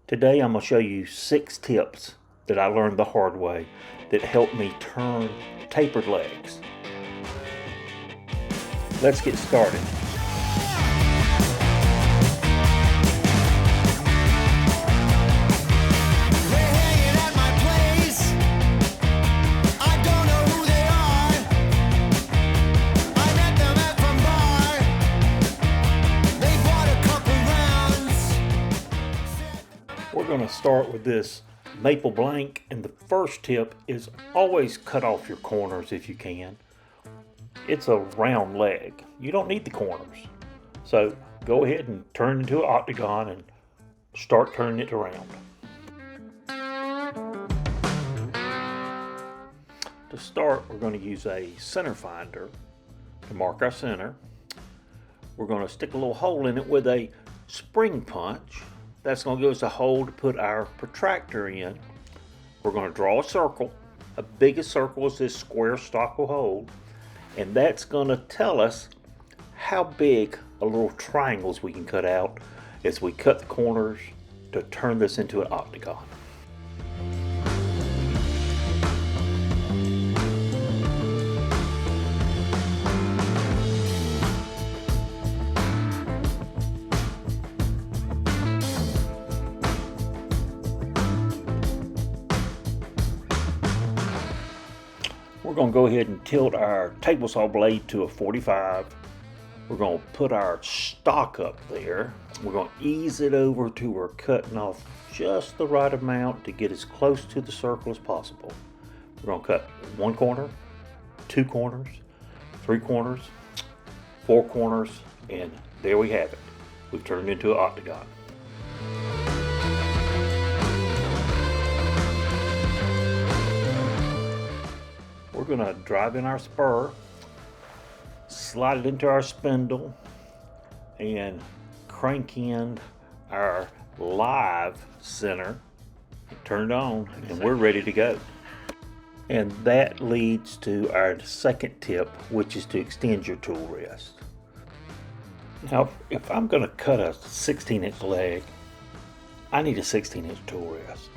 Today I'm going to show you 6 tips that I learned the hard way that help me turn tapered legs. Let's get started. We're going to start with this maple blank, and the first tip is always cut off your corners if you can. It's a round leg. You don't need the corners. So go ahead and turn it into an octagon and start turning it around. To start, we're going to use a center finder to mark our center. We're going to stick a little hole in it with a spring punch. That's going to give us a hole to put our protractor in. We're going to draw a circle. A biggest circle is this square stock will hold. And that's going to tell us how big a little triangles we can cut out as we cut the corners to turn this into an octagon. We're going to go ahead and tilt our table saw blade to a 45. We're going to put our stock up there. We're going to ease it over to where we're cutting off just the right amount to get as close to the circle as possible. We're going to cut 1 corner, 2 corners, 3 corners, 4 corners, and there we have it. We've turned it into an octagon. We're going to drive in our spur, slide it into our spindle, and crank in our live center, turn it on, and we're ready to go. And that leads to our second tip, which is to extend your tool rest. Now, if I'm going to cut a 16-inch leg, I need a 16-inch tool rest.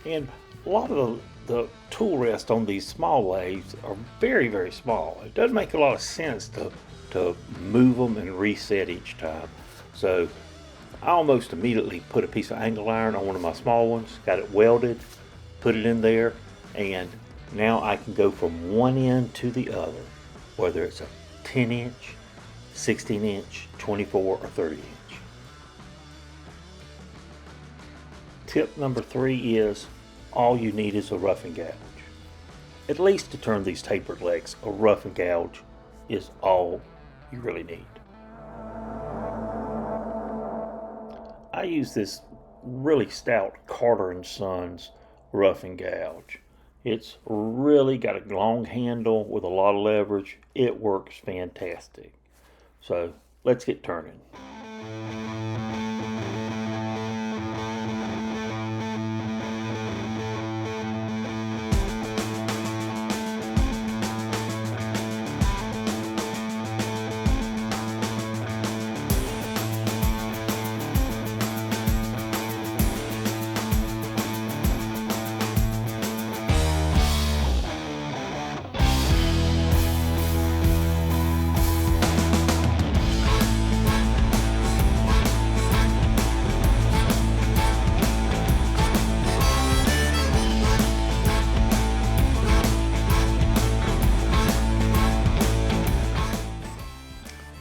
And a lot of the tool rest on these small lathes are very, very small. It doesn't make a lot of sense to move them and reset each time. So I almost immediately put a piece of angle iron on one of my small ones, got it welded, put it in there, and now I can go from one end to the other, whether it's a 10-inch, 16-inch, 24, or 30-inch. Tip number 3 is all you need is a rough and gouge. At least to turn these tapered legs, a rough and gouge is all you really need. I use this really stout Carter & Sons rough and gouge. It's really got a long handle with a lot of leverage. It works fantastic. So let's get turning.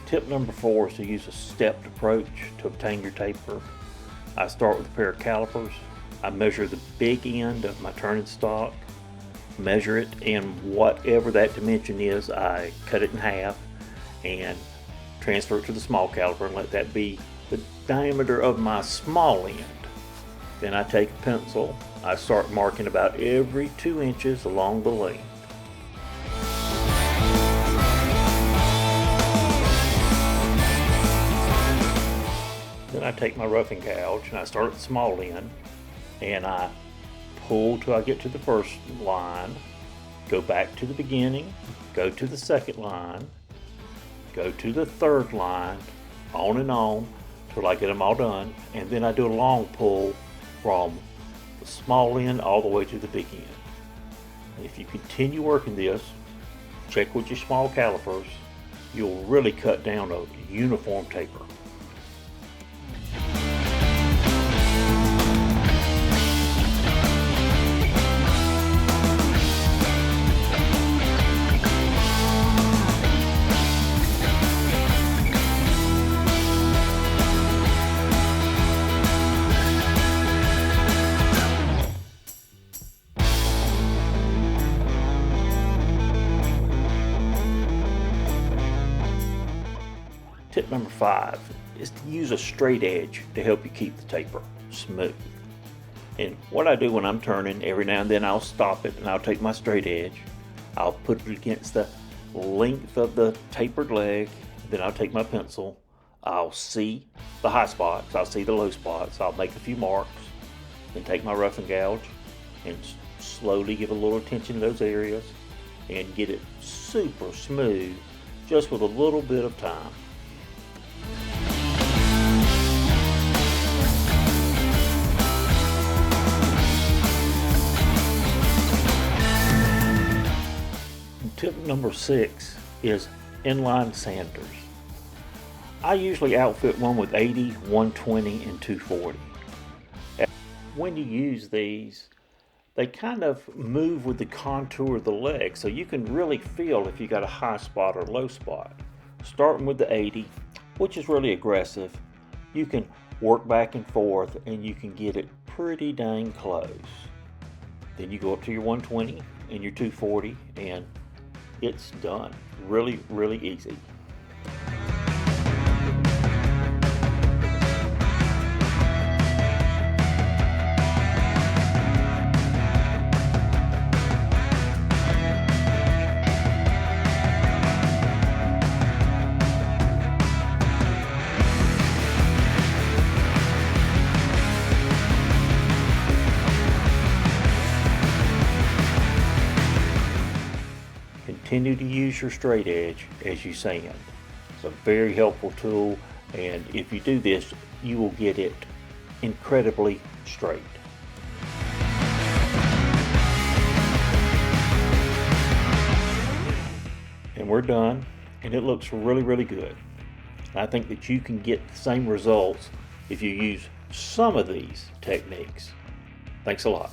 Tip number 4 is to use a stepped approach to obtain your taper. I start with a pair of calipers. I measure the big end of my turning stock, measure it, and whatever that dimension is, I cut it in half and transfer it to the small caliper and let that be the diameter of my small end. Then I take a pencil. I start marking about every 2 inches along the length. Then I take my roughing gouge and I start at the small end and I pull till I get to the first line, go back to the beginning, go to the second line, go to the third line, on and on, till I get them all done, and then I do a long pull from the small end all the way to the big end. And if you continue working this, check with your small calipers, you'll really cut down a uniform taper. Tip number 5 is to use a straight edge to help you keep the taper smooth. And what I do when I'm turning, every now and then I'll stop it and I'll take my straight edge, I'll put it against the length of the tapered leg, then I'll take my pencil, I'll see the high spots, I'll see the low spots, I'll make a few marks, then take my rough and gouge and slowly give a little attention to those areas and get it super smooth just with a little bit of time. Tip number 6 is inline sanders. I usually outfit one with 80, 120, and 240. When you use these, they kind of move with the contour of the leg, so you can really feel if you got a high spot or low spot. Starting with the 80, which is really aggressive, you can work back and forth and you can get it pretty dang close. Then you go up to your 120 and your 240 and it's done. Really, really easy. Continue to use your straight edge as you sand. It's a very helpful tool, and if you do this, you will get it incredibly straight. And we're done, and it looks really, really good. I think that you can get the same results if you use some of these techniques. Thanks a lot.